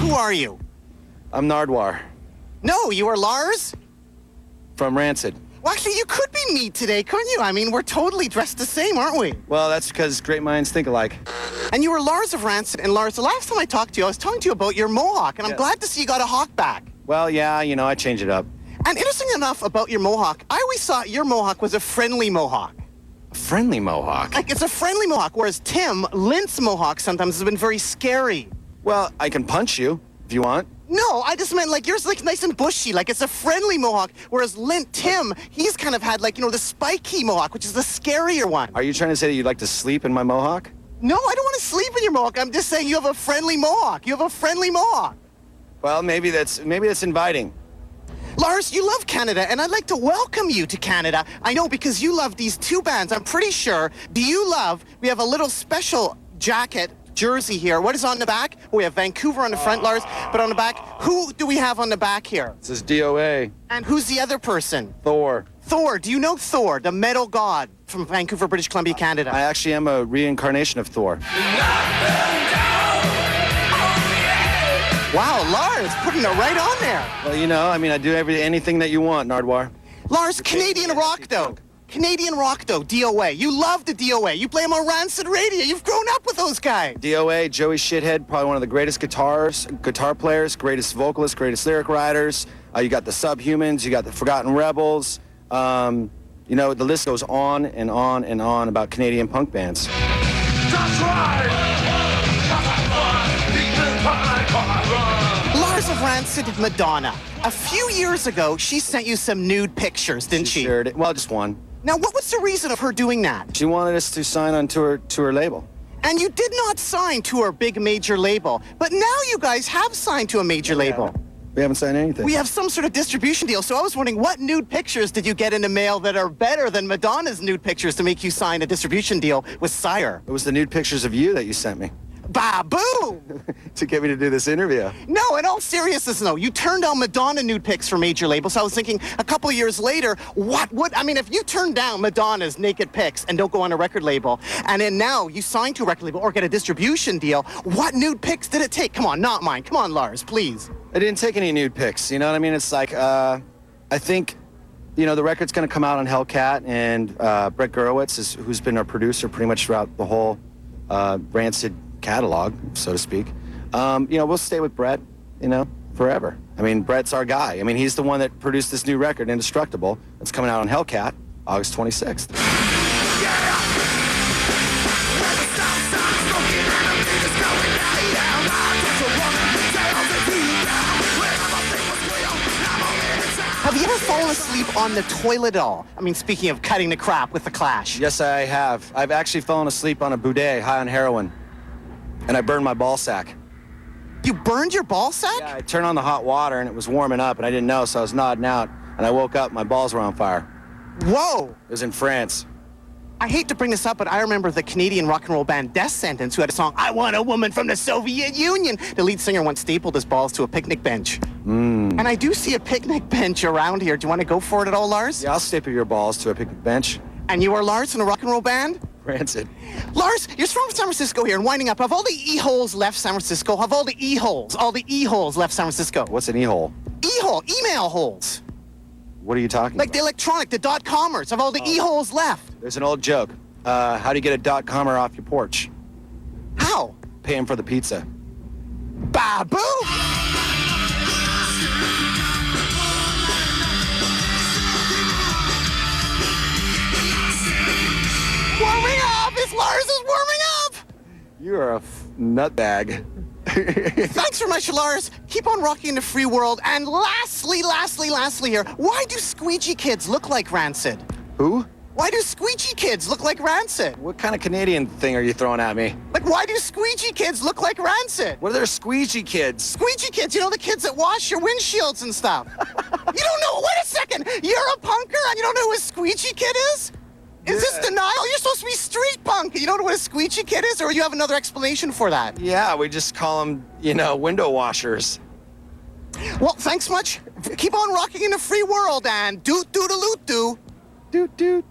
Who are you? I'm Nardwuar. No, you are Lars? From Rancid. Well, actually, you could be me today, couldn't you? I mean, we're totally dressed the same, aren't we? Well, that's because great minds think alike. And you were Lars of Rancid. And Lars, the last time I talked to you, I was talking to you about your mohawk, and I'm glad to see you got a hawk back. Well, yeah, you know, I change it up. And interesting enough about your mohawk, I always thought your mohawk was a friendly mohawk. A friendly mohawk? Like, it's a friendly mohawk, whereas Tim, Lint's mohawk sometimes has been very scary. Well, I can punch you if you want. No, I just meant, like, yours like nice and bushy, like it's a friendly mohawk, whereas Lint, Tim, he's kind of had, like, you know, the spiky mohawk, which is the scarier one. Are you trying to say that you'd like to sleep in my mohawk? No, I don't want to sleep in your mohawk. I'm just saying you have a friendly mohawk. You have a friendly mohawk. Well, maybe that's inviting. Lars, you love Canada, and I'd like to welcome you to Canada. I know, because you love these two bands, I'm pretty sure. We have a little special jacket, jersey here. What is on the back? We have Vancouver on the front, Lars, but on the back, who do we have on the back here? This is DOA. And who's the other person? Thor. Thor. Do you know Thor, the metal god from Vancouver, British Columbia, Canada? I actually am a reincarnation of Thor. Wow, Lars, putting it right on there. Well, you know, I mean, I do anything that you want, Nardwuar. Lars, Canadian rock, though. Canadian rock, though, DOA. You love the DOA. You play them on Rancid Radio. You've grown up with those guys. DOA, Joey Shithead, probably one of the greatest guitar players, greatest vocalists, greatest lyric writers. You got the Subhumans, you got the Forgotten Rebels. You know, the list goes on and on and on about Canadian punk bands. That's right. Lars of Rancid, Madonna. A few years ago, she sent you some nude pictures, didn't she? Shared it. Well, just one. Now, what was the reason of her doing that? She wanted us to sign on to her label. And you did not sign to her big major label, but now you guys have signed to a major label. We haven't signed anything. We have some sort of distribution deal, so I was wondering, what nude pictures did you get in the mail that are better than Madonna's nude pictures to make you sign a distribution deal with Sire? It was the nude pictures of you that you sent me. Ba-boom! To get me to do this interview. No, in all seriousness, no. You turned down Madonna nude pics for major labels. So I was thinking, a couple of years later, if you turn down Madonna's naked pics and don't go on a record label, and then now you sign to a record label or get a distribution deal, what nude pics did it take? Come on, not mine. Come on, Lars, please. I didn't take any nude pics, you know what I mean? It's like, I think, you know, the record's going to come out on Hellcat, and Brett Gurewitz, who's been our producer pretty much throughout the whole Rancid catalog, so to speak. You know, we'll stay with Brett, you know, forever. I mean, Brett's our guy. I mean, he's the one that produced this new record, Indestructible. It's coming out on Hellcat, August 26th. Have you ever fallen asleep on the toilet at all? I mean, speaking of cutting the crap with the Clash. Yes, I have. I've actually fallen asleep on a bidet, high on heroin. And I burned my ball sack. You burned your ball sack? Yeah, I turned on the hot water and it was warming up and I didn't know, so I was nodding out and I woke up, my balls were on fire. Whoa! It was in France. I hate to bring this up, but I remember the Canadian rock and roll band Death Sentence, who had a song, I Want a Woman from the Soviet Union. The lead singer once stapled his balls to a picnic bench. And I do see a picnic bench around here. Do you want to go for it at all, Lars? Yeah, I'll staple your balls to a picnic bench. And you are Lars in a rock and roll band? Rancid. Lars, you're from San Francisco here, and winding up, have all the E-holes left San Francisco? Have all the E-holes left San Francisco? What's an E-hole? E-hole, email holes. What are you talking Like about? the electronic, the .comers, have all the E-holes left? There's an old joke. How do you get a .comer off your porch? How? Pay him for the pizza. Babu! Warming up! Lars is warming up! You are a nutbag. Thanks very much, Lars. Keep on rocking the free world. And lastly here, why do squeegee kids look like Rancid? Who? Why do squeegee kids look like Rancid? What kind of Canadian thing are you throwing at me? Like, why do squeegee kids look like Rancid? What are their squeegee kids? Squeegee kids, you know, the kids that wash your windshields and stuff. You don't know? Wait a second. You're a punker and you don't know who a squeegee kid is? Is this denial? You're supposed to be street punk. You don't know what a squeegee kid is, or you have another explanation for that? Yeah, we just call them, you know, window washers. Well, thanks much. Keep on rocking in the free world and doot-doot-a-loot-doo. Doot doot.